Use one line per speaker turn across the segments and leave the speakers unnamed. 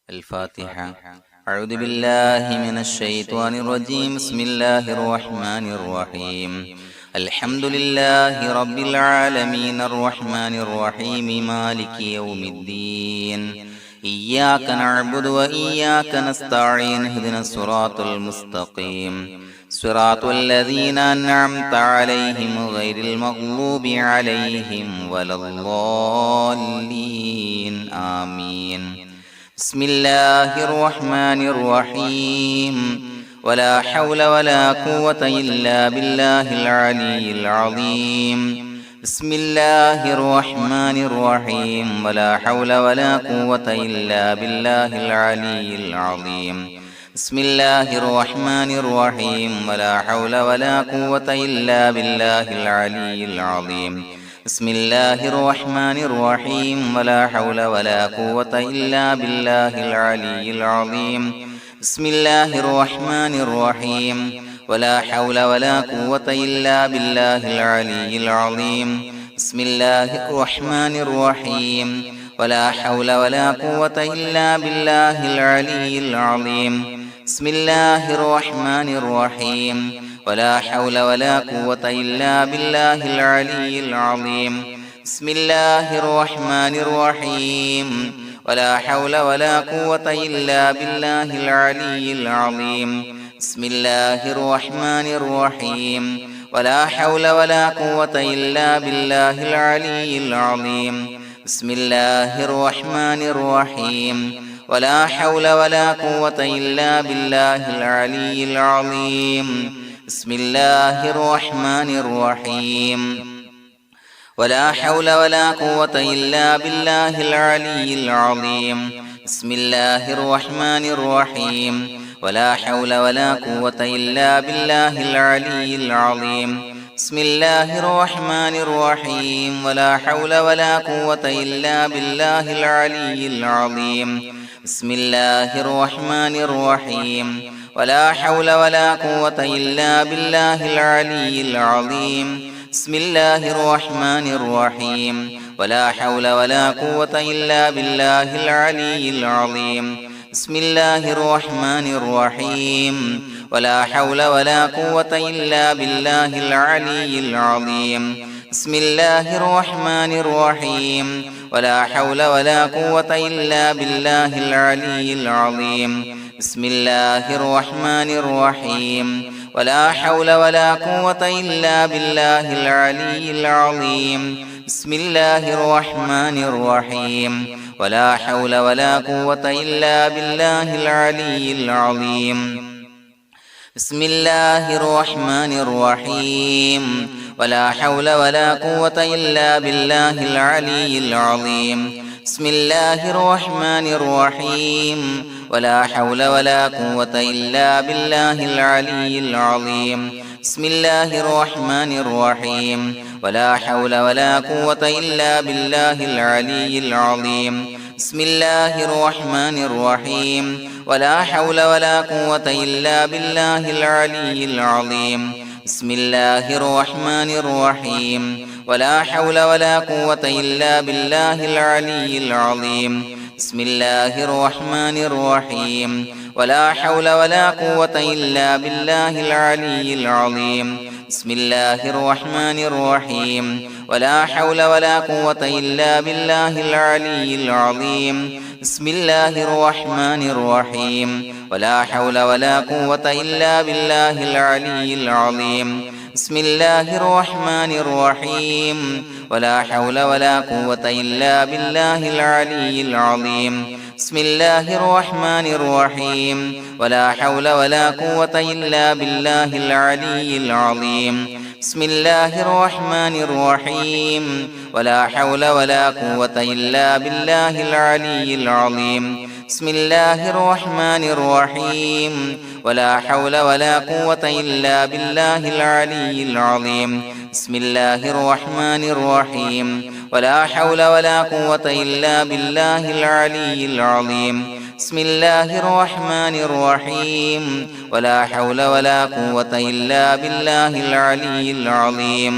الفاتحة. أعوذ بالله من الشيطان الرجيم. بسم الله الرحمن الرحيم. الحمد لله رب العالمين الرحمن الرحيم مالك يوم الدين. إياك نعبد وإياك نستعين. اهدنا الصراط المستقيم صراط الذين أنعمت عليهم غير المغضوب عليهم ولا الضالين. آمين. بسم الله الرحمن الرحيم. ولا حول ولا قوة إلا بالله العلي العظيم. بسم الله الرحمن الرحيم. ولا حول ولا قوة إلا بالله العلي العظيم. بسم الله الرحمن الرحيم. ولا حول ولا قوة إلا بالله العلي العظيم. بسم الله الرحمن الرحيم. ولا حول ولا قوة إلا بالله العلي العظيم. بسم الله الرحمن الرحيم. ولا حول ولا قوة إلا بالله العلي العظيم. بسم الله الرحمن الرحيم. ولا حول ولا قوة إلا بالله العلي العظيم. بسم الله الرحمن الرحيم. ولا حول ولا قوة إلا بالله العلي العظيم. بسم الله الرحمن الرحيم. ولا حول ولا قوة إلا بالله العلي العظيم. بسم الله الرحمن الرحيم. ولا حول ولا قوة إلا بالله العلي العظيم. بسم الله الرحمن الرحيم. ولا حول ولا قوة إلا بالله العلي العظيم. بسم الله الرحمن الرحيم. ولا حول ولا قوة إلا بالله العلي العظيم. بسم الله الرحمن الرحيم. ولا حول ولا قوة إلا بالله العلي العظيم. بسم الله الرحمن الرحيم. ولا حول ولا قوة إلا بالله العلي العظيم. بسم الله الرحمن الرحيم. ولا حول ولا قوة إلا بالله العلي العظيم. بسم الله الرحمن الرحيم. ولا حول ولا قوة إلا بالله العلي العظيم. بسم الله الرحمن الرحيم. ولا حول ولا قوة إلا بالله العلي العظيم. بسم الله الرحمن الرحيم. ولا حول ولا قوة إلا بالله العلي العظيم. بسم الله الرحمن الرحيم. ولا حول ولا قوة إلا بالله العلي العظيم. بسم الله الرحمن الرحيم. ولا حول ولا قوة إلا بالله العلي العظيم. بسم الله الرحمن الرحيم. ولا حول ولا قوة إلا بالله العلي العظيم. بسم الله الرحمن الرحيم. ولا حول ولا قوة إلا بالله العلي العظيم. بسم الله الرحمن الرحيم. ولا حول ولا قوة إلا بالله العلي العظيم. بسم الله الرحمن الرحيم. ولا حول ولا قوة إلا بالله العلي العظيم. بسم الله الرحمن الرحيم. ولا حول ولا قوة إلا بالله العلي العظيم. بسم الله الرحمن الرحيم. ولا حول ولا قوة إلا بالله العلي العظيم. بسم الله الرحمن الرحيم. ولا حول ولا قوة إلا بالله العلي العظيم. بسم الله الرحمن الرحيم. ولا حول ولا قوة إلا بالله العلي العظيم. بسم الله الرحمن الرحيم. ولا حول ولا قوة إلا بالله العلي العظيم. بسم الله الرحمن الرحيم. ولا حول ولا قوة إلا بالله العلي العظيم. بسم الله الرحمن الرحيم. ولا حول ولا قوة إلا بالله العلي العظيم. بسم الله الرحمن الرحيم. ولا حول ولا قوة إلا بالله العلي العظيم. بسم الله الرحمن الرحيم. ولا حول ولا قوة إلا بالله العلي العظيم. بسم الله الرحمن الرحيم. ولا حول ولا قوة إلا بالله العلي العظيم.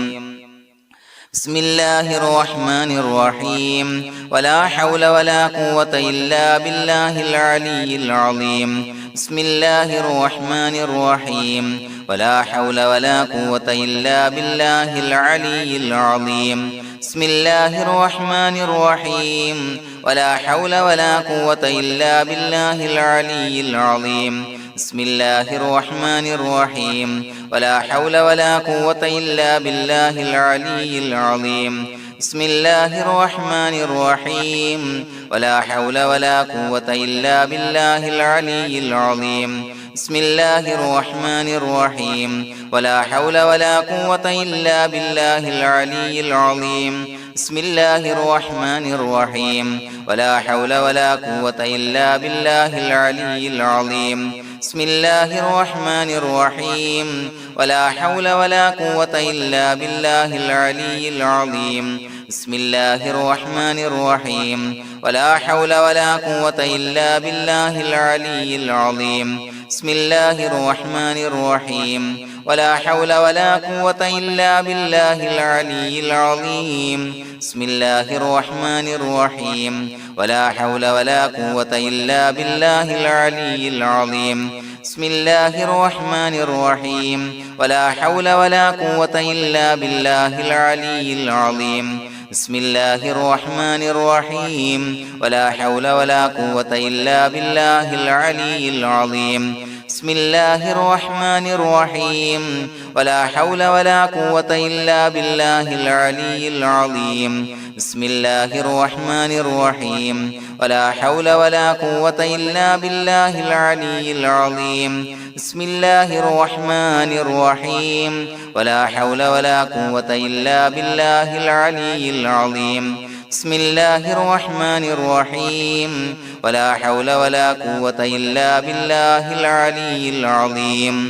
بسم الله الرحمن الرحيم ولا حول ولا قوة إلا بالله العلي العظيم بسم الله الرحمن الرحيم ولا حول ولا قوة إلا بالله العلي العظيم بسم الله الرحمن الرحيم ولا حول ولا قوة إلا بالله العلي العظيم بسم الله الرحمن الرحيم ولا حول ولا قوة إلا بالله العلي العظيم بسم الله الرحمن الرحيم ولا حول ولا قوة إلا بالله العلي العظيم بسم الله الرحمن الرحيم ولا حول ولا قوة إلا بالله العلي العظيم بسم الله الرحمن الرحيم ولا حول ولا قوة إلا بالله العلي العظيم بسم الله الرحمن الرحيم ولا حول ولا قوة إلا بالله العلي العظيم بسم الله الرحمن الرحيم ولا حول ولا قوة إلا بالله العلي العظيم بسم الله الرحمن الرحيم ولا حول ولا قوة إلا بالله العلي العظيم بسم الله الرحمن الرحيم ولا حول ولا قوة إلا بالله العلي العظيم بسم الله الرحمن الرحيم ولا حول ولا قوة إلا بالله العلي العظيم بسم الله الرحمن الرحيم ولا حول ولا قوة إلا بالله العلي العظيم بسم الله الرحمن الرحيم ولا حول ولا قوة إلا بالله العلي العظيم بسم الله الرحمن الرحيم ولا حول ولا قوة إلا بالله العلي العظيم بسم الله الرحمن الرحيم ولا حول ولا قوة إلا بالله العلي العظيم بسم الله الرحمن الرحيم ولا حول ولا قوة إلا بالله العلي العظيم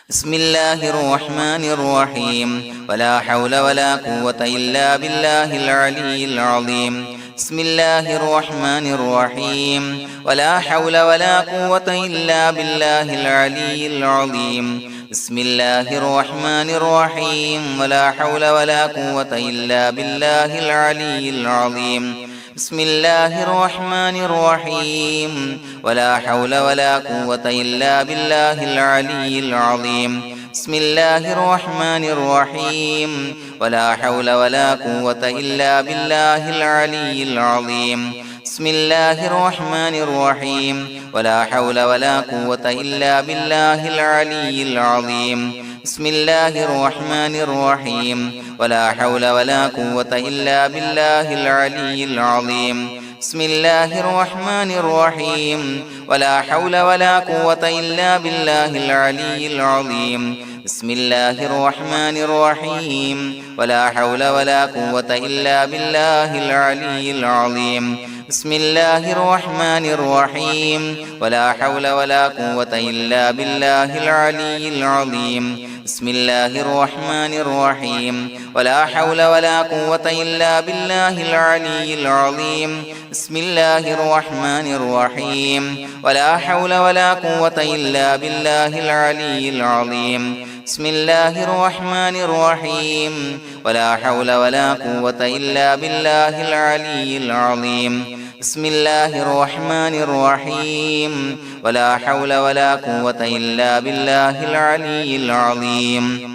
بسم الله الرحمن الرحيم ولا حول ولا قوة إلا بالله العلي العظيم بسم الله الرحمن الرحيم ولا حول ولا قوة إلا بالله العلي العظيم بسم الله الرحمن الرحيم ولا حول ولا قوة إلا بالله العلي العظيم بسم الله الرحمن الرحيم ولا حول ولا قوة إلا بالله العلي العظيم بسم الله الرحمن الرحيم ولا حول ولا قوة إلا بالله العلي العظيم بسم الله الرحمن الرحيم ولا حول ولا قوة إلا بالله العلي العظيم بسم الله الرحمن الرحيم ولا حول ولا قوة إلا بالله العلي العظيم بسم الله الرحمن الرحيم ولا حول ولا قوة إلا بالله العلي العظيم بسم الله الرحمن الرحيم ولا حول ولا قوة إلا بالله العلي العظيم بسم الله الرحمن الرحيم ولا حول ولا قوة إلا بالله العلي العظيم بسم الله الرحمن الرحيم ولا حول ولا قوة إلا بالله العلي العظيم بسم الله الرحمن الرحيم ولا حول ولا قوة إلا بالله العلي العظيم بسم الله الرحمن الرحيم ولا حول ولا قوة إلا بالله العلي العظيم بسم الله الرحمن الرحيم ولا حول ولا قوة إلا بالله العلي العظيم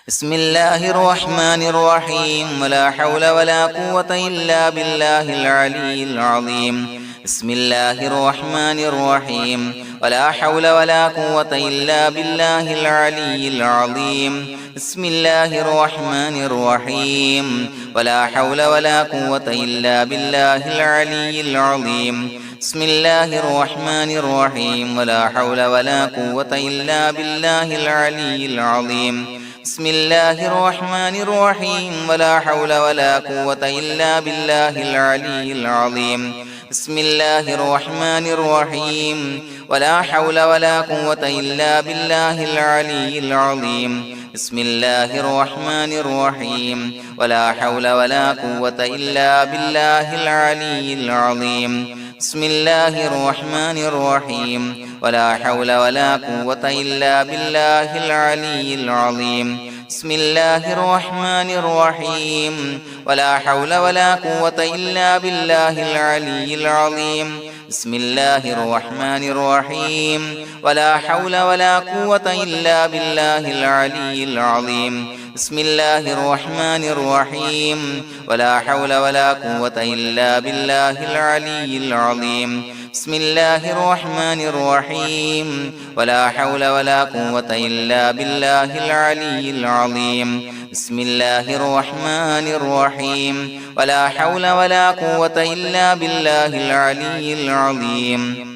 بسم الله الرحمن الرحيم ولا حول ولا قوة إلا بالله العلي العظيم بسم الله الرحمن الرحيم ولا حول ولا قوة إلا بالله العلي العظيم بسم الله الرحمن الرحيم ولا حول ولا قوة إلا بالله العلي العظيم بسم الله الرحمن الرحيم ولا حول ولا قوة إلا بالله العلي العظيم بسم الله الرحمن الرحيم ولا حول ولا قوة إلا بالله العلي العظيم بسم الله الرحمن الرحيم ولا حول ولا قوة إلا بالله العلي العظيم بسم الله الرحمن الرحيم ولا حول ولا قوة إلا بالله العلي العظيم بسم الله الرحمن الرحيم ولا حول ولا قوة إلا بالله العلي العظيم بسم الله الرحمن الرحيم ولا حول ولا قوة إلا بالله العلي العظيم بسم الله الرحمن الرحيم ولا حول ولا قوة إلا بالله العلي العظيم بسم الله الرحمن الرحيم ولا حول ولا قوة إلا بالله العلي العظيم بسم الله الرحمن الرحيم ولا حول ولا قوة إلا بالله العلي العظيم بسم الله الرحمن الرحيم ولا حول ولا قوة إلا بالله العلي العظيم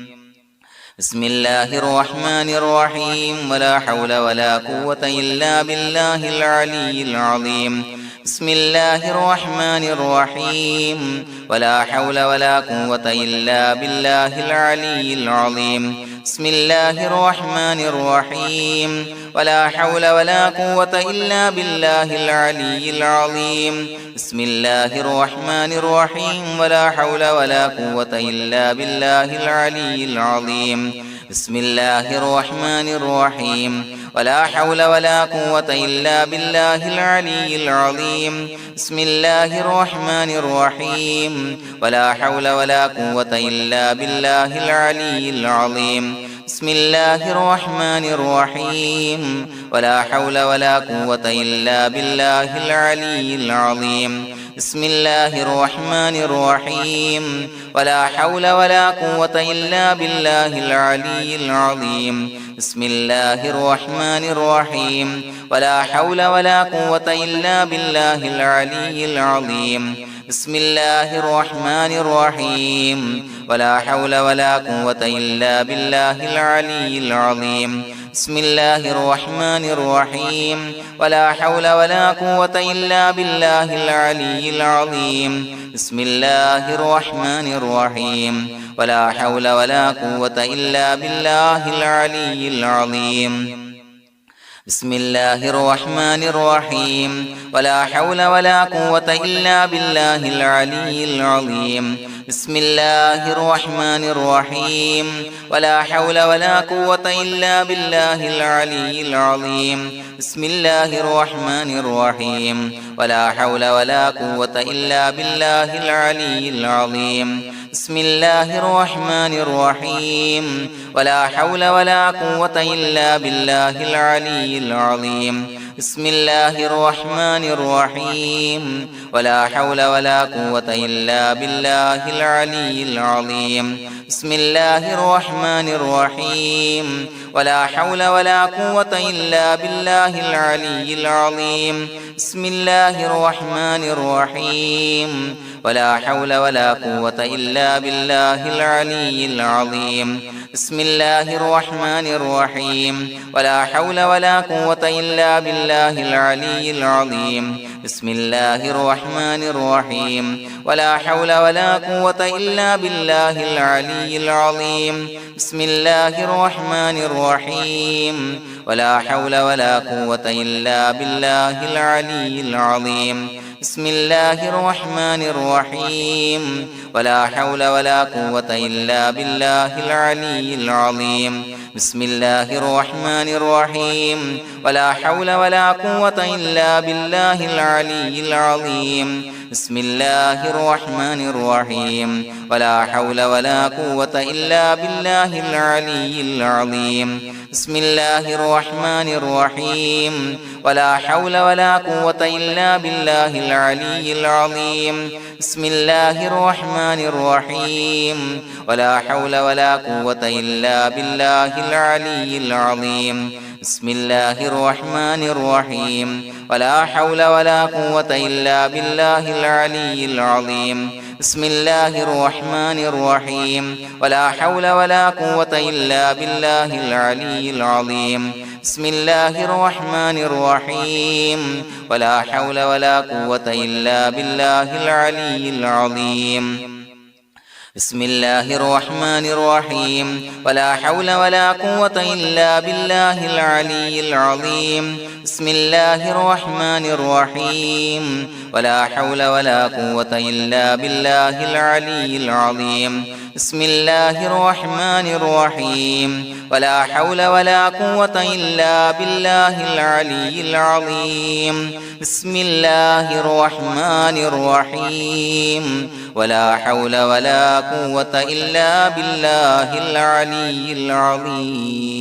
بسم الله الرحمن الرحيم ولا حول ولا قوة إلا بالله العلي العظيم بسم الله الرحمن الرحيم ولا حول ولا قوة إلا بالله العلي العظيم بسم الله الرحمن الرحيم ولا حول ولا قوة إلا بالله العلي العظيم بسم الله الرحمن الرحيم ولا حول ولا قوة إلا بالله العلي العظيم بسم الله الرحمن الرحيم ولا حول ولا قوة إلا بالله العلي العظيم بسم الله الرحمن الرحيم ولا حول ولا قوة إلا بالله العلي العظيم بسم الله الرحمن الرحيم ولا حول ولا قوة إلا بالله العلي العظيم بسم الله الرحمن الرحيم ولا حول ولا قوة إلا بالله العلي العظيم بسم الله الرحمن الرحيم ولا حول ولا قوة إلا بالله العلي العظيم بسم الله الرحمن الرحيم ولا حول ولا قوة إلا بالله العلي العظيم بسم الله الرحمن الرحيم ولا حول ولا قوة إلا بالله العلي العظيم بسم الله الرحمن الرحيم ولا حول ولا قوة إلا بالله العلي العظيم بسم الله الرحمن الرحيم ولا حول ولا قوة إلا بالله العلي العظيم بسم الله الرحمن الرحيم ولا حول ولا قوة إلا بالله العلي العظيم بسم الله الرحمن الرحيم ولا حول ولا قوة إلا بالله العلي العظيم بسم الله الرحمن الرحيم ولا حول ولا قوة إلا بالله العلي العظيم بسم الله الرحمن الرحيم ولا حول ولا قوة إلا بالله العلي العظيم بسم الله الرحمن الرحيم ولا حول ولا قوة إلا بالله العلي العظيم بسم الله الرحمن الرحيم ولا حول ولا قوة إلا بالله العلي العظيم بسم الله الرحمن الرحيم ولا حول ولا قوة إلا بالله العلي العظيم بسم الله الرحمن الرحيم ولا حول ولا قوة إلا بالله العلي العظيم بسم الله الرحمن الرحيم ولا حول ولا قوة إلا بالله العلي العظيم بسم الله الرحمن الرحيم ولا حول ولا قوة إلا بالله العلي العظيم بسم الله الرحمن الرحيم ولا حول ولا قوة إلا بالله العلي العظيم بسم الله الرحمن الرحيم ولا حول ولا قوة إلا بالله العلي العظيم بسم الله الرحمن الرحيم ولا حول ولا قوة إلا بالله العلي العظيم بسم الله الرحمن الرحيم ولا حول ولا قوة إلا بالله العلي العظيم بسم الله الرحمن الرحيم ولا حول ولا قوة إلا بالله العلي العظيم بسم الله الرحمن الرحيم ولا حول ولا قوة إلا بالله العلي العظيم بسم الله الرحمن الرحيم ولا حول ولا قوة إلا بالله العلي العظيم بسم الله الرحمن الرحيم ولا حول ولا قوة إلا بالله العلي العظيم بسم الله الرحمن الرحيم ولا حول ولا قوة إلا بالله العلي العظيم بسم الله الرحمن الرحيم ولا حول ولا قوة إلا بالله العلي العظيم بسم الله الرحمن الرحيم ولا حول ولا قوة إلا بالله العلي العظيم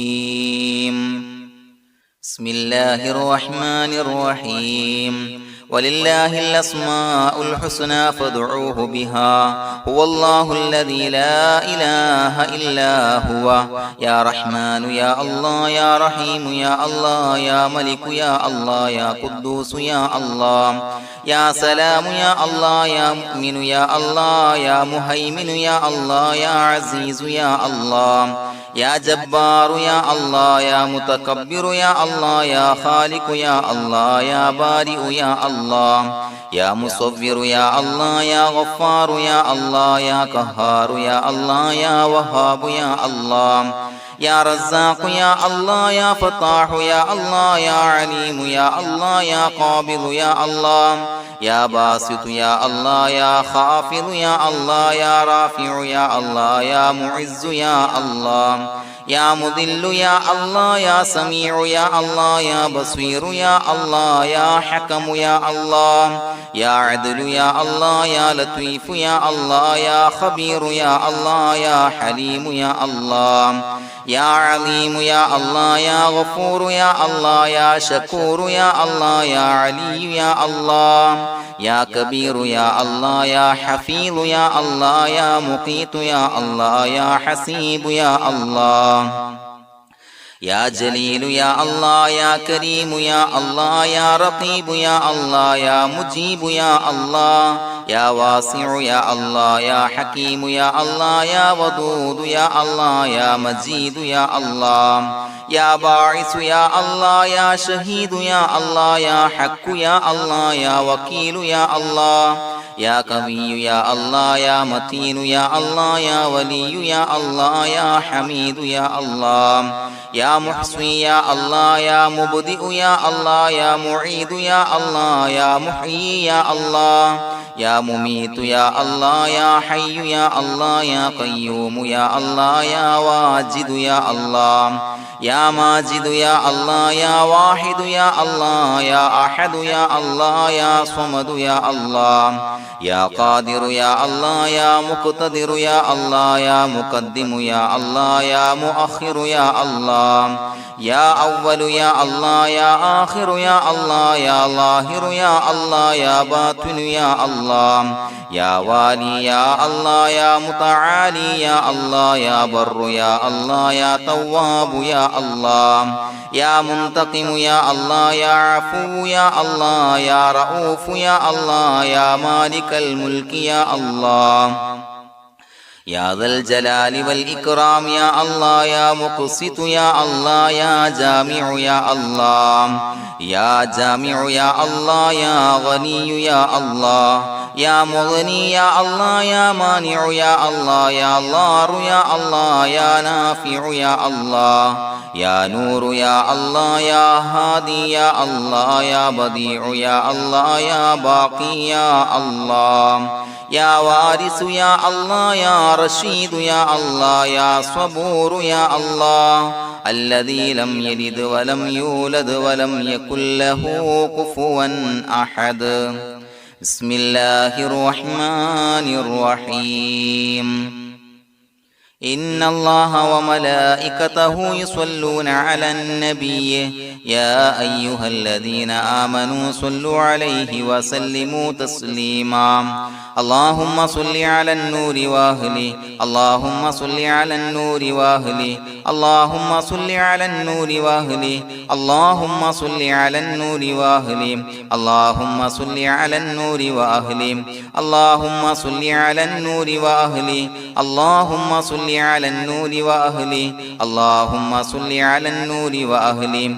بسم الله الرحمن الرحيم ولله الأسماء الحسنى فادعوه بها هو الله الذي لا إله إلا هو يا رحمن يا الله يا رحيم يا الله يا ملك يا الله يا قدوس يا الله يا سلام يا الله يا مؤمن يا الله يا مهيمن يا الله يا عزيز يا الله يا جبار يا الله يا متكبر يا الله يا خالق يا الله يا بارئ يا الله يا مصور يا الله يا غفار يا الله يا قهار يا الله يا وهاب يا الله يا رزاق يا الله يا فتاح يا الله يا عليم يا الله يا قابض يا الله يا باسط يا الله يا خافض يا الله يا رافع يا الله يا معز يا الله يا مذل يا الله يا سميع يا الله يا بصير يا الله يا حكم يا الله يا عدل يا الله يا لطيف يا الله يا خبير يا الله يا حليم يا الله يا عليم يا الله يا غفور يا الله يا شكور يا الله يا علي يا الله يا كبير يا الله يا حفيظ يا الله يا مقيت يا الله يا حسيب يا الله يا جليل يا الله يا كريم يا الله يا رقيب يا الله يا مجيب يا الله يا واسع يا الله يا حكيم يا الله يا ودود يا الله يا مجيد يا الله يا باعث يا الله يا شهيد يا الله يا حق يا الله يا وكيل يا الله يا قوي يا الله يا متين يا الله يا ولي يا الله يا حميد يا الله يا محصي يا الله يا مبدئ يا الله يا معيد يا الله يا محيي يا الله يا مميت يا الله يا حي يا الله يا قيوم يا الله يا واجد يا الله يا ماجد يا الله يا واحد يا الله يا أحد يا الله يا صمد يا الله يا قادر يا الله يا مقتدر يا الله يا مقدم يا الله يا مؤخر يا الله يا أول يا الله يا آخر يا الله يا ظاهر يا الله يا باطن يا الله يا والي يا الله يا متعالي يا الله يا بر يا الله يا تواب يا الله يا منتقم يا الله يا عفو يا الله يا رؤوف يا الله يا مالك الملك يا الله يا ذا الجلال والإكرام يا الله يا مقسط يا الله يا جامع يا الله يا جامع يا الله يا غني يا الله يا مغني يا الله يا مانع يا الله يا ضار يا الله يا نافع يا الله يا نور يا الله يا هادي يا الله يا بديع يا الله يا باقي يا الله يا وارث يا الله يا رشيد يا الله يا صبور يا الله الذي لم يلد ولم يولد ولم يكن له كفوا أحد بسم الله الرحمن الرحيم إن الله وملائكته يصلون على النبي يا أيها الذين آمنوا صلوا عليه وسلموا تسليما اللهم صل على النور وأهله اللهم صل على النور وأهله اللهم صل على النور وأهله اللهم صل على النور وأهله اللهم صل على النور وأهله اللهم صل على النور وأهله اللهم صل على النور وأهله اللهم صل على النور وأهله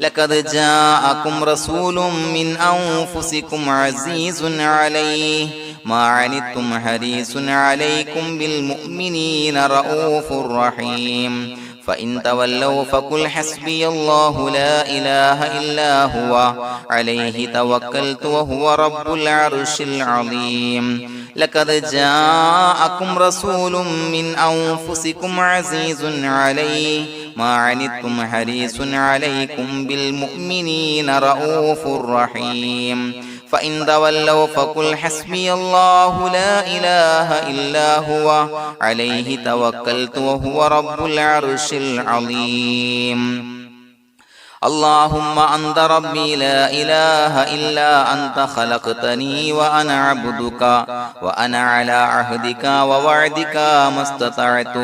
لقد جاءكم رسول من أنفسكم عزيز عليه ما عنتم حريص عليكم بالمؤمنين رؤوف رحيم فإن تولوا فقل حسبي الله لا إله إلا هو عليه توكلت وهو رب العرش العظيم لقد جاءكم رسول من أنفسكم عزيز عليه ما عنتم حريص عليكم بالمؤمنين رؤوف رحيم فإن تولوا فقل حسبي الله لا إله إلا هو عليه توكلت وهو رب العرش العظيم اللهم أنت ربي لا إله إلا أنت خلقتني وأنا عبدك وأنا على عهدك ووعدك ما استطعت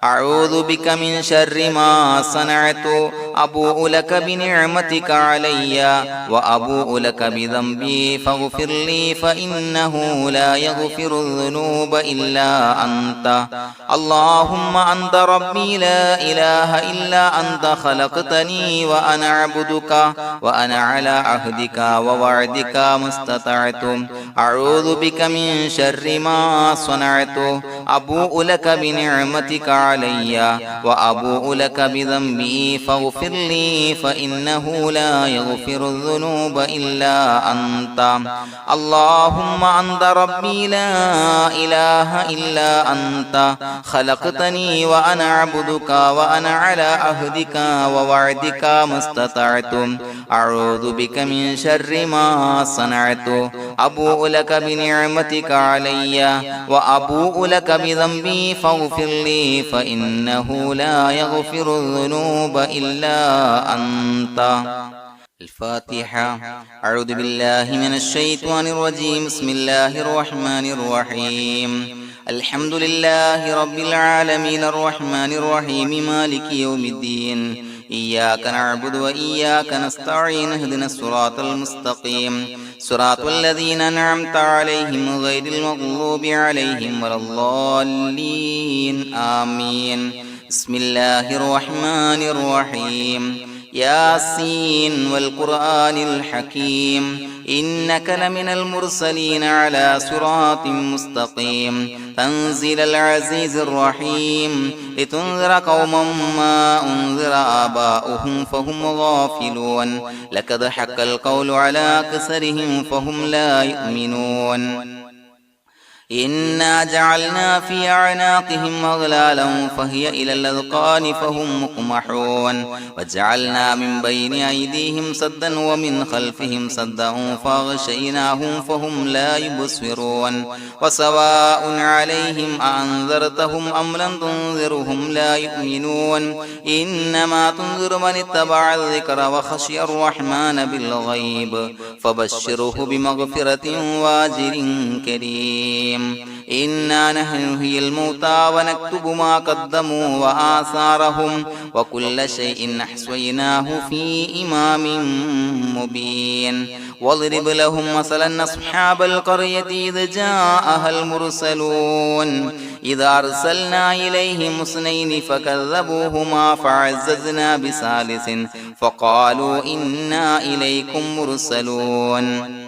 أعوذ بك من شر ما صنعت أبوء لك بنعمتك علي وأبوء لك بذنبي فاغفر لي فإنه لا يغفر الذنوب إلا أنت اللهم أنت ربي لا إله إلا أنت خلقتني وأنا عبدك وأنا على عهدك ووعدك ما استطعت أعوذ بك من شر ما صنعت أبوء لك بنعمتك علي وأبوء لك بذنبي فاغفر لي فإنه لا يغفر الذنوب إلا أنت اللهم أنت ربي لا إله إلا أنت خلقتني وأنا عبدك وأنا على عهدك ووعدك ما استطعت أعوذ بك من شر ما صنعت أبوء لك بنعمتك علي وأبوء لك بذنبي فاغفر لي فإنه لا يغفر الذنوب إلا أنت الفاتحة أعوذ بالله من الشيطان الرجيم بسم الله الرحمن الرحيم الحمد لله رب العالمين الرحمن الرحيم مالك يوم الدين إياك نعبد وإياك نستعين اهدنا الصراط المستقيم صراط الذين أنعمت عليهم غير المغضوب عليهم ولا الضالين آمين بسم الله الرحمن الرحيم ياسين والقرآن الحكيم إنك لمن المرسلين على صراط مستقيم تنزيل العزيز الرحيم لتنذر قوما ما أنذر آباؤهم فهم غافلون لقد حق القول على أكثرهم فهم لا يؤمنون إنا جعلنا في أعناقهم أغلالا فهي إلى الأذقان فهم مقمحون وجعلنا من بين أيديهم سدا ومن خلفهم سدا فأغشيناهم فهم لا يبصرون وسواء عليهم أأنذرتهم أم لم تنذرهم لا يؤمنون إنما تنذر من اتبع الذكر وخشي الرحمن بالغيب فبشره بمغفرة وأجر كريم إنا نحن نحيي الموتى ونكتب ما قدموا وآثارهم وكل شيء أحصيناه في إمام مبين واضرب لهم مثلا أصحاب القرية إذ جاءها المرسلون إذا أرسلنا إليهم اثنين فكذبوهما فعززنا بثالث فقالوا إنا إليكم مرسلون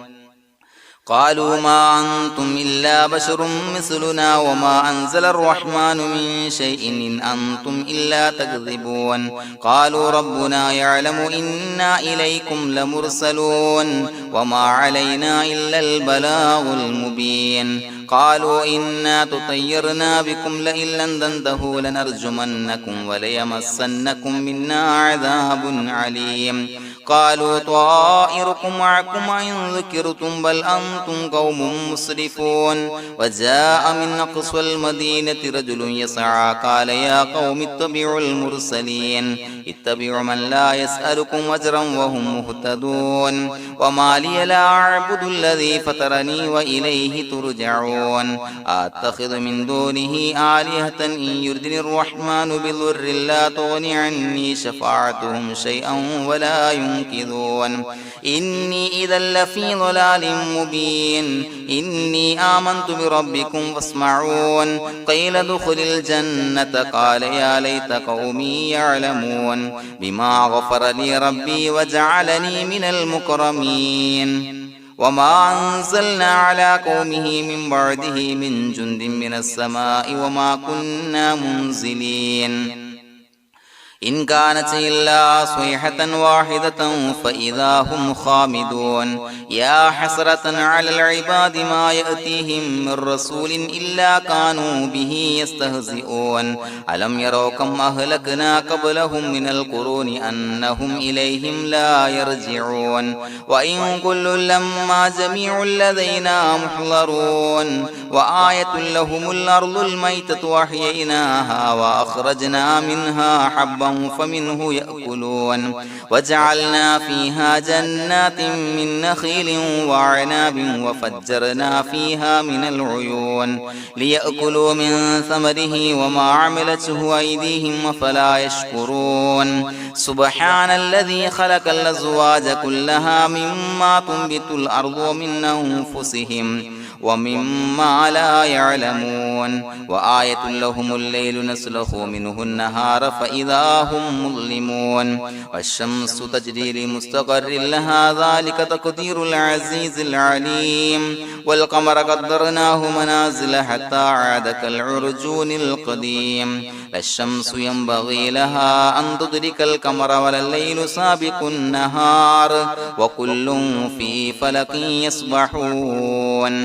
قالوا ما أنتم إلا بشر مثلنا وما أنزل الرحمن من شيء إن أنتم إلا تكذبون قالوا ربنا يعلم إنا إليكم لمرسلون وما علينا إلا البلاغ المبين قالوا إنا تطيرنا بكم لئن لم تنتهوا لنرجمنكم وليمسنكم منا عذاب عليم قالوا طائركم معكم إن ذكرتم بل أنتم قوم مسرفون وجاء من أقصى المدينة رجل يسعى قال يا قوم اتبعوا المرسلين اتبعوا من لا يسألكم أجرا وهم مهتدون وما لي لا أعبد الذي فطرني وإليه ترجعون يسمعون أتخذ من دونه آلهة إن يردني الرحمن بضر لا تغن عني شفاعتهم شيئا ولا ينقذون إني إذا لفي ضلال مبين إني آمنت بربكم فاسمعون قيل ادخل الجنة قال يا ليت قومي يعلمون بما غفر لي ربي وجعلني من المكرمين وما أنزلنا على قومه من بعده من جند من السماء وما كنا منزلين إن كانت إلا صيحة واحدة فإذا هم خامدون يا حسرة على العباد ما يأتيهم من رسول إلا كانوا به يستهزئون ألم يروا كم أهلكنا قبلهم من القرون أنهم إليهم لا يرجعون وإن كل لما جميع لدينا محضرون وآية لهم الأرض الميتة وأحييناها وأخرجنا منها حبا فمنه يأكلون وجعلنا فيها جنات من نخيل وعناب وفجرنا فيها من العيون ليأكلوا من ثمره وما عملته أيديهم فلا يشكرون سبحان الذي خلق الأزواج كلها مما تنبت الأرض ومن أنفسهم ومما لا يعلمون وآية لهم الليل نسلخ منه النهار فإذا هم مظلمون والشمس تجري لمستقر لها ذلك تقدير العزيز العليم والقمر قدرناه منازل حتى عاد كالعرجون القديم لا الشمس ينبغي لها أن تدرك القمر ولا الليل سابق النهار وكل في فلك يسبحون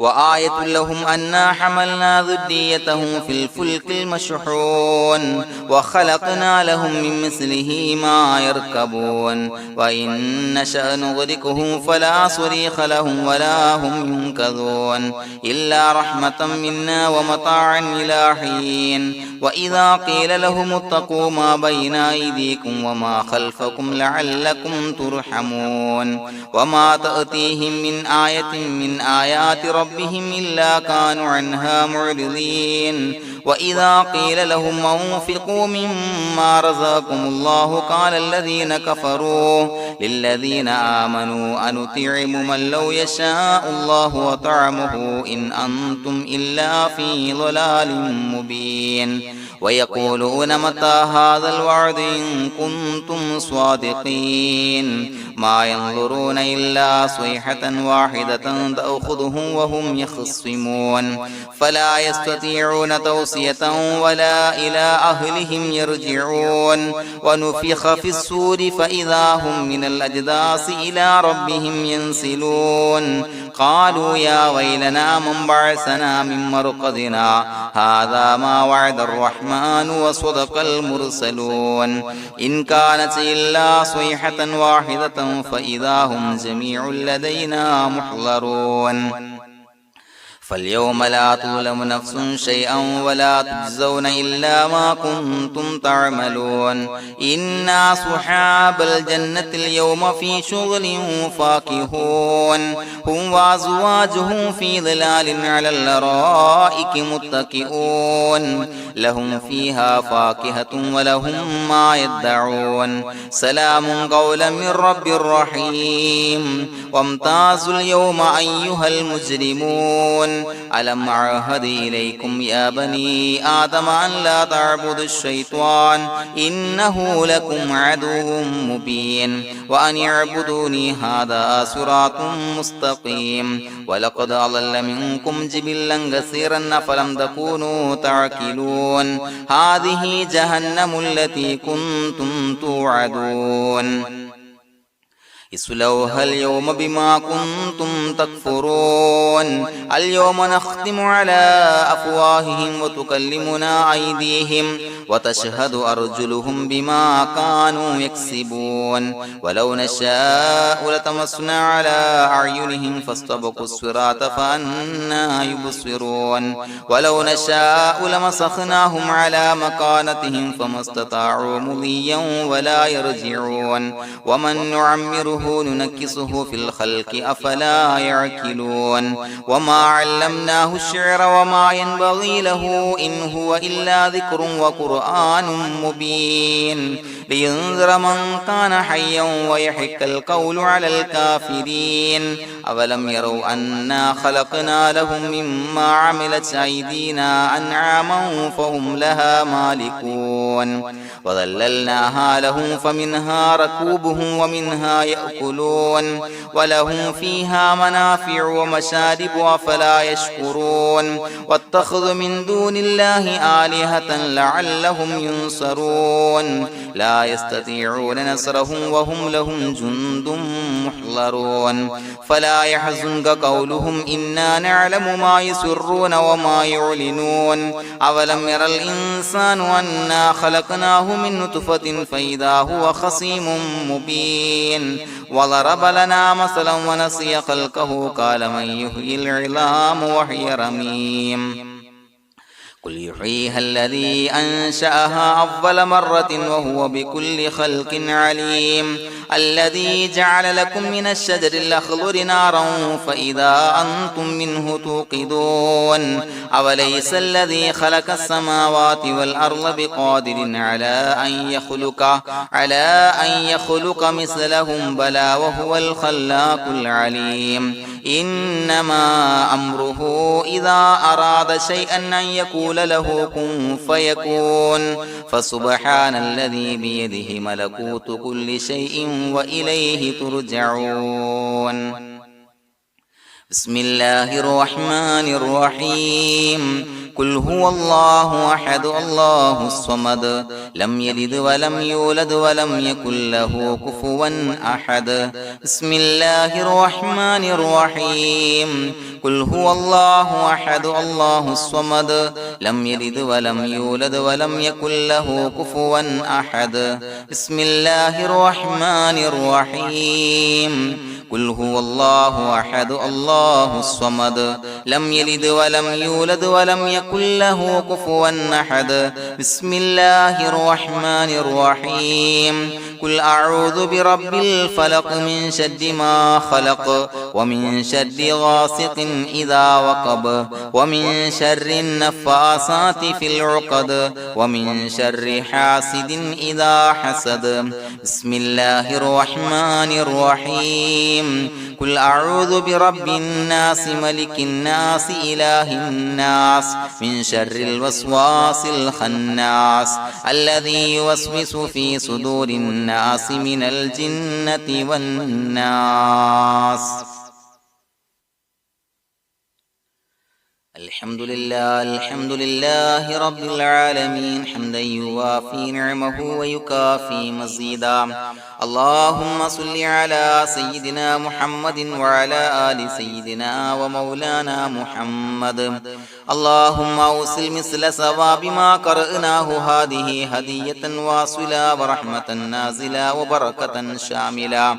وآية لهم أنا حملنا ذريتهم في الفلك المشحون وخلقنا لهم من مثله ما يركبون وإن نشأ نغرقهم فلا صريخ لهم ولا هم ينقذون إلا رحمة منا ومتاعا إلى حين وإذا قيل لهم اتقوا ما بين أيديكم وما خلفكم لعلكم ترحمون وما تأتيهم من آية من آيات ربهم إلا كانوا عنها معرضين وإذا قيل لهم أنفقوا مما رزقكم الله قال الذين كفروا للذين آمنوا أنطعم من لو يشاء الله وطعمه إن أنتم إلا في ضلال مبين ويقولون متى هذا الوعد إن كنتم صادقين ما ينظرون إلا صيحة واحدة تأخذهم وهم يخصمون فلا يستطيعون توصية ولا إلى أهلهم يرجعون ونفخ في الصور فإذا هم من الأجداث إلى ربهم ينسلون قالوا يا ويلنا من بعثنا من مرقدنا هذا ما وعد الرحمن وصدق المرسلون إن كانت إلا صيحة واحدة فإذا هم جميع لدينا محضرون فاليوم لا تظلم نفس شيئا ولا تجزون إلا ما كنتم تعملون إنا أصحاب الجنة اليوم في شغل فاكهون هم وأزواجهم في ظلال على الأرائك متكئون لهم فيها فاكهة ولهم ما يدعون سلام قولا من رب رحيم وامتازوا اليوم أيها المجرمون ألم أعهد إليكم يا بني آدم أن لا تعبدوا الشيطان إنه لكم عدو مبين وأن اعبدوني هذا صراط مستقيم ولقد أضل منكم جبلا كثيرا فلم تكونوا تعقلون هذه جهنم التي كنتم توعدون اصلوها اليوم بما كنتم تكفرون اليوم نختم على أفواههم وتكلمنا أيديهم وتشهد أرجلهم بما كانوا يكسبون ولو نشاء لطمسنا على أعينهم فاستبقوا الصراط فأنى يبصرون ولو نشاء لمسخناهم على مكانتهم فما استطاعوا مضيا ولا يرجعون ومن نعمره ننكسه في الخلق أفلا يعقلون وما علمناه الشعر وما ينبغي له إن هو إلا ذكر وقرآن مبين لينذر من كان حيا ويحق القول على الكافرين أولم يروا أنا خلقنا لهم مما عملت أيدينا أنعاما فهم لها مالكون وظللناها لهم فمنها ركوبهم ومنها يأكلون ولهم فيها منافع ومشارب أفلا يشكرون واتخذوا من دون الله آلهة لعلهم ينصرون لا يستطيعون نصرهم وهم لهم جند محضرون فلا يحزنك قولهم إنا نعلم ما يسرون وما يعلنون أولم ير الإنسان أنا خلقناه من نطفة فإذا هو خصيم مبين وضرب لنا مثلا ونسي خلقه قال من يحيي العظام وهي رميم قل يحييها الذي أنشأها أول مرة وهو بكل خلق عليم الذي جعل لكم من الشجر الأخضر نارا فإذا أنتم منه توقدون أوليس الذي خلق السماوات والأرض بقادر على أن يخلق مثلهم بلى وهو الخلاق العليم إنما أمره إذا أراد شيئا أن يقول له كن فيكون فسبحان الذي بيده ملكوت كل شيء وإليه ترجعون بسم الله الرحمن الرحيم قل هو الله أحد الله الصمد لم يلد ولم يولد ولم يكن له كفوا أحد بسم الله الرحمن الرحيم قل هو الله أحد الله الصمد لم يلد ولم يولد ولم يكن له كفوا أحد بسم الله الرحمن الرحيم قل هو الله أحد الله الصمد لم يلد ولم يولد ولم يكن له كفوا أحد بسم الله الرحمن الرحيم قل أعوذ برب الفلق من شر ما خلق ومن شر غاسق إذا وقب ومن شر النفاثات في العقد ومن شر حاسد إذا حسد بسم الله الرحمن الرحيم قل أعوذ برب الناس ملك الناس إله الناس من شر الوسواس الخناس الذي يوسوس في صدور الناس من الجنة والناس الحمد لله رب العالمين حمدا يوافي نعمه ويكافي مزيدا اللهم صل على سيدنا محمد وعلى آل سيدنا ومولانا محمد اللهم أوصل مثل ثواب ما قرأناه هذه هدية واصلة ورحمة نازلة وبركة شاملة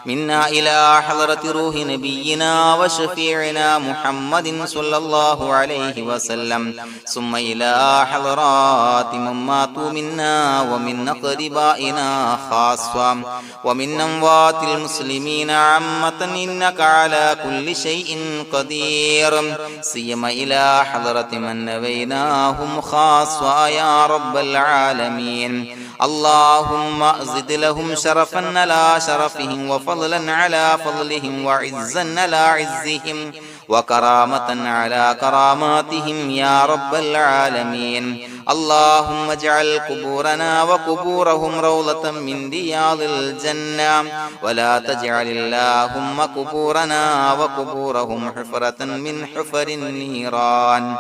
منا إلى حضرة روح نبينا وشفيعنا محمد صلى الله عليه وسلم ثم إلى حضرات من ماتوا منا ومن أقربائنا خاصة ومن أموات المسلمين عامة إنك على كل شيء قدير سيما إلى حضرة من نبيناهم خاصة يا رب العالمين اللهم زد لهم شرفا على شرفهم وفضلا على فضلهم وعزا على عزهم وكرامة على كراماتهم يا رب العالمين اللهم اجعل قبورنا وقبورهم روضة من رياض الجنة ولا تجعل اللهم قبورنا وقبورهم حفرة من حفر النيران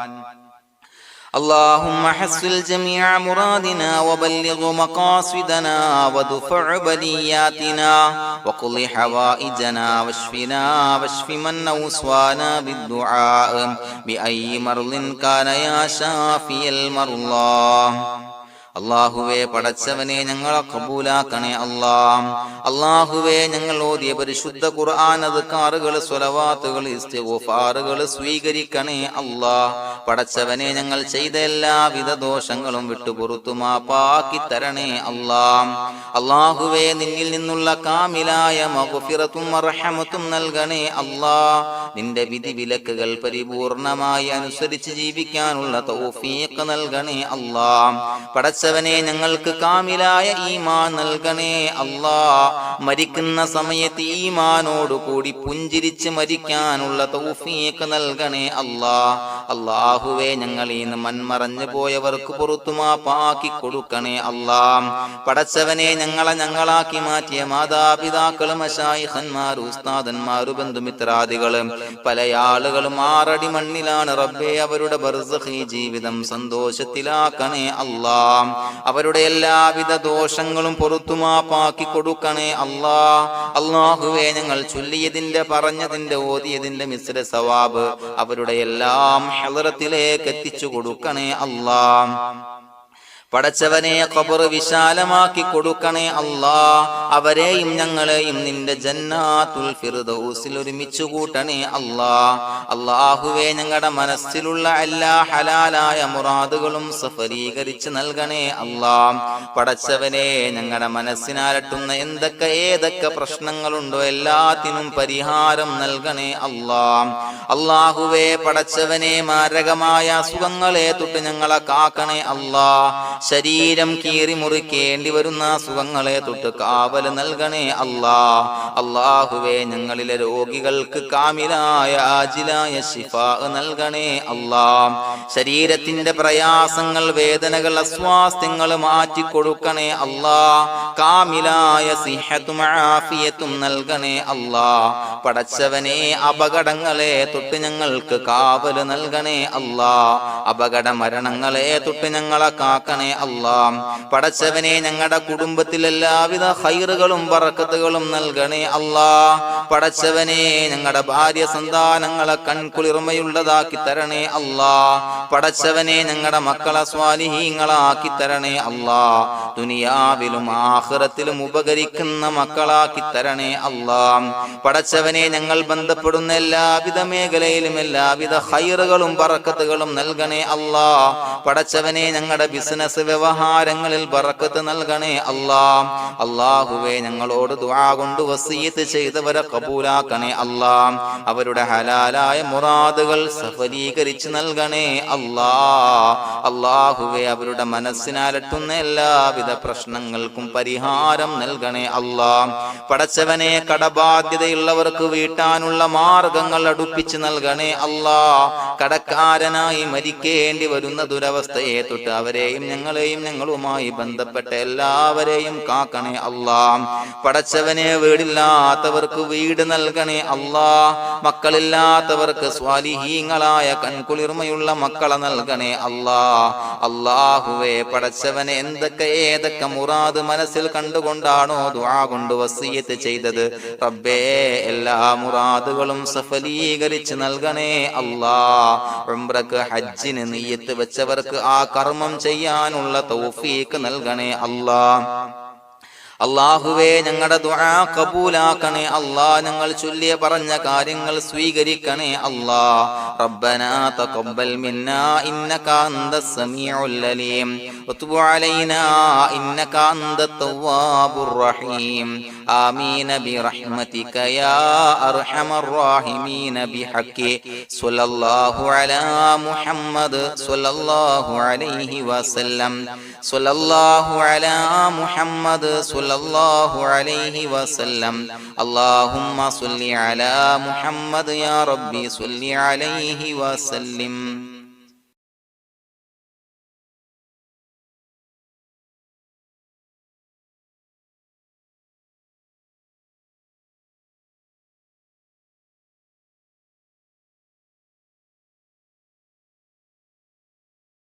اللهم حصل جميع مرادنا وبلغ مقاصدنا وادفع بلياتنا وقض حوائجنا واشف من أوصانا بالدعاء بأي مرض كان يا شافي المرضى. അള്ളാഹുവേ, പടച്ചവനെ ഞങ്ങളെ കബൂലാക്കണേ അല്ലാ. അള്ളാഹുവേ, ഞങ്ങൾ ഓതിയ പരിശുദ്ധ ഖുർആൻ, അദ്കാറുകൾ, സ്വലവാത്തുകൾ, ഇസ്തിഗ്ഫാറുകൾ സ്വീകരിക്കണേ അല്ലാ. പടച്ചവനെ, ഞങ്ങൾ ചെയ്ത എല്ലാവിധ ദോഷങ്ങളും വിട്ടുപുറത്തു മാപ്പാക്കി തരണേ അല്ലാ. അള്ളാഹുവേ, നിന്നിൽ നിന്നുള്ള കാമിലായ മഗ്ഫിറത്തും റഹ്മത്തും നൽകണേ അല്ലാ. നിന്റെ വിധി വിലക്കുകൾ പരിപൂർണമായി അനുസരിച്ച് ജീവിക്കാനുള്ള തൗഫീഖ് നൽകണേ അല്ലാ. പടച്ചവനെ, ഞങ്ങൾക്ക് കാമിലായ ഈമാൻ നൽകണേ അല്ലാ. മരിക്കുന്ന സമയത്ത് ഈമാനോട് കൂടി പുഞ്ചിരിച്ച് മരിക്കാനുള്ള തൗഫീഖ് നൽകണേ അല്ലാ. അല്ലാഹുവേ, ഞങ്ങളീന്ന് മൺമറഞ്ഞു പോയവർക്ക് പുറത്തു മാപ്പാക്കി കൊടുക്കണേ അല്ലാ. പടച്ചവനെ, ഞങ്ങളാക്കി മാറ്റിയ മാതാപിതാക്കളും മശായിഖന്മാരും ഉസ്താദന്മാരും ബന്ധുമിത്രാദികളും പല ആളുകളും 6 അടി മണ്ണിലാണ് റബ്ബേ. അവരുടെ ബർസഖി ജീവിതം സന്തോഷത്തിലാക്കണേ അല്ലാ. അവരുടെ എല്ലാവിധ ദോഷങ്ങളും പുറത്തുമാപ്പാക്കി കൊടുക്കണേ അല്ലാ. അല്ലാഹുവേ, ഞങ്ങൾ ചൊല്ലിയതിന്റെ, പറഞ്ഞതിന്റെ, ഓതിയതിന്റെ മിശ്ര സവാബ് അവരുടെ എല്ലാം ഹളറത്തിലേക്ക് എത്തിച്ചു കൊടുക്കണേ അല്ലാ. പടച്ചവനെ, ഖബർ വിശാലമാക്കി കൊടുക്കണേ അല്ലാ. അവരെയും ഞങ്ങളെയും നിന്റെ ജന്നാത്തുൽ ഫിർദൗസിൽ ഒരുമിച്ച് കൂട്ടണേ അല്ലാ. അല്ലാഹുവേ, ഞങ്ങളുടെ മനസ്സിലുള്ള എല്ലാ ഹലാലായ മുറാദുകളും സഫലീകരിച്ച് നൽകണേ അല്ലാ. പടച്ചവനെ, ഞങ്ങളുടെ മനസ്സിനാലട്ടുന്ന ഏതൊക്കെ പ്രശ്നങ്ങളുണ്ടോ എല്ലാത്തിനും പരിഹാരം നൽകണേ അല്ലാ. അല്ലാഹുവേ, പടച്ചവനെ, മാരകമായ അസുഖങ്ങളെ തൊട്ട് ഞങ്ങളെ കാക്കണേ അല്ലാ. ശരീരം കീറി മുറിക്കേണ്ടി വരുന്ന അസുഖങ്ങളെ തൊട്ട് കാവല് നൽകണേ അല്ലാ. അല്ലാഹുവേ, ഞങ്ങളിലെ രോഗികൾക്ക് കാമിലായ ആജിലായ ശിഫാ നൽകണേ അല്ലാ. ശരീരത്തിന്റെ പ്രയാസങ്ങൾ, വേദനകൾ, അസ്വാസ്ഥ്യങ്ങൾ മാറ്റി കൊടുക്കണേ അല്ലാ. കാമിലായ സിഹത്തും ആഫിയത്തും നൽകണേ അല്ലാ. പടച്ചവനെ, അപകടങ്ങളെ തൊട്ട് ഞങ്ങൾക്ക് കാവല് നൽകണേ അല്ലാ. അപകട മരണങ്ങളെ തൊട്ട് ഞങ്ങളെ കാക്കണേ അല്ലാ. പടച്ചവനെ, ഞങ്ങളുടെ കുടുംബത്തിൽ എല്ലാവിധ ഖൈറുകളും ബറക്കത്തുകളും നൽകണേ അല്ലാ. പടച്ചവനെ, ഞങ്ങളുടെ ഭാര്യ സന്താനങ്ങളെ കൺകുളിർമയുള്ളതാക്കി തരണേ അല്ലാ. പടച്ചവനെ, ഞങ്ങളുടെ മക്കളെ സ്വാലിഹീങ്ങളാക്കി തരണേ അല്ലാ. ദുനിയാവിലും ആഖിറത്തിലും ഉപകരിക്കുന്ന മക്കളാക്കി തരണേ അല്ലാ. പടച്ചവനെ, ഞങ്ങൾ ബന്ധപ്പെടുന്ന എല്ലാവിധ മേഖലയിലും എല്ലാവിധ ഖൈറുകളും ബറക്കത്തുകളും നൽകണേ അല്ലാ. പടച്ചവനെ, ഞങ്ങളുടെ ബിസിനസ് വ്യവഹാരങ്ങളിൽ ബറക്കത്ത് നൽകണേ അല്ലാ. അല്ലാഹുവേ, ഞങ്ങളോട് ദുആ കൊണ്ട് വസിയത്ത് ചെയ്തവരെ കബൂലാക്കണേ അല്ലാ. അവരുടെ ഹലാലായ മുറാദുകൾ സഫലീകരിച്ച് നൽകണേ അല്ലാ. അല്ലാഹുവേ, അവരുടെ മനസ്സിനാലട്ടുന്ന എല്ലാവിധ പ്രശ്നങ്ങൾക്കും പരിഹാരം നൽകണേ അല്ലാ. പടച്ചവനെ, കടബാധ്യതയുള്ളവർക്ക് വീട്ടാനുള്ള മാർഗങ്ങൾ അടുപ്പിച്ച് നൽകണേ അല്ലാ. കടക്കാരനായി മരിക്കേണ്ടി വരുന്ന ദുരവസ്ഥയെ തൊട്ട് അവരെയും ഞങ്ങളെയും ഞങ്ങളുമായി ബന്ധപ്പെട്ട എല്ലാവരെയും കാക്കണേ അല്ലാ. പടച്ചവനെ, വീടില്ലാത്തവർക്ക് വീട് നൽകണേ അല്ലാ. മക്കളില്ലാത്തവർക്ക് സ്വാലിഹീങ്ങളായ കൺകുളിർമയുള്ള മക്കളെ നൽകണേ അല്ലാ. അല്ലാഹുവേ, പടച്ചവനെ, ഏതൊക്കെ മുറാദ് മനസ്സിൽ കണ്ടുകൊണ്ടാണോ ദുആ കൊണ്ട് വസിയത്ത് ചെയ്തത് റബ്ബേ, എല്ലാ മുറാദുകളും സഫലീകരിച്ച് നൽകണേ അല്ലാ. ഉംറക്ക്, ഹജ്ജിന് നിയ്യത്ത് വെച്ചവർക്ക് ആ കർമ്മം ചെയ്യാനുള്ള തൗഫീഖ് നൽകണേ അല്ലാ. അല്ലാഹുവേ, ഞങ്ങളുടെ ദുആ കബൂലാക്കണേ അല്ലാ. ഞങ്ങൾ ചൊല്ലിയ പറഞ്ഞ കാര്യങ്ങൾ സ്വീകരിക്കണേ അല്ലാ. റബ്ബനാ തഖബ്ബൽ മിന്നാ ഇന്നക അന്തസ് സമീഉൽ അലീം വതുബ് അലൈനാ ഇന്നക അന്തത് തവ്വാബുർ റഹീം. ആമീൻ ബിറഹ്മതിക യാ അർഹമർ റഹീമീൻ ബിഹഖി സ്വല്ലല്ലാഹു അലാ മുഹമ്മദ് സ്വല്ലല്ലാഹു അലൈഹി വസല്ലം. സ്വല്ലല്ലാഹു അലാ മുഹമ്മദ് സ്വല്ലല്ലാഹു അലൈഹി വസല്ലം. അല്ലാഹുമ്മ സ്വല്ലി അലാ മുഹമ്മദ് യാ റബ്ബി സ്വല്ലി അലൈഹി വസല്ലം.